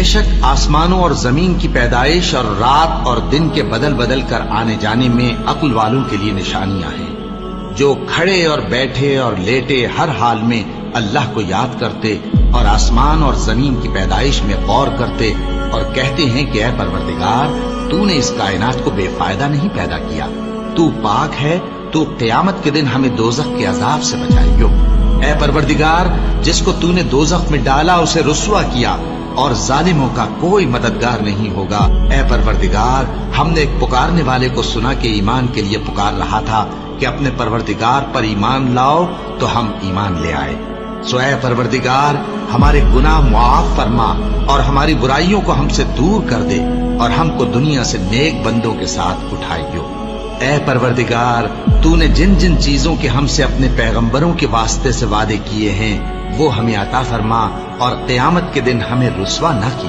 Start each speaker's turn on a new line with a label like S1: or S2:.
S1: बेशक आसमानों और जमीन की पैदाइश और रात और दिन के बदल बदल कर आने जाने में अक्ल वालों के लिए निशानियां हैं, जो खड़े और बैठे और लेटे हर हाल में अल्लाह को याद करते और आसमान और जमीन की पैदाइश में गौर करते और कहते हैं कि ऐ परवरदिगार, तूने इस कायनात को बेफायदा नहीं पैदा किया, तू पाक है, तू क़यामत के दिन हमें दोज़ख के अजाब से बचाइयो। ऐ परवरदिगार, जिसको तूने दोज़ख में डाला उसे रुस्वा किया और जालिमों का कोई मददगार नहीं होगा। ऐ परवरदिगार, हमने एक पुकारने वाले को सुना कि ईमान के लिए पुकार रहा था कि अपने परवरदिगार पर ईमान लाओ, तो हम ईमान ले आए। सो ऐ परवरदिगार, हमारे गुनाह मुआफ फरमा और हमारी बुराइयों को हमसे दूर कर दे और हमको दुनिया से नेक बंदों के साथ उठाइयो। ऐ परवरदिगार, तूने जिन जिन चीजों के हमसे अपने पैगंबरों के वास्ते से वादे किए हैं वो हमें अता फरमा और क़यामत के दिन हमें रुस्वा न कीजिए।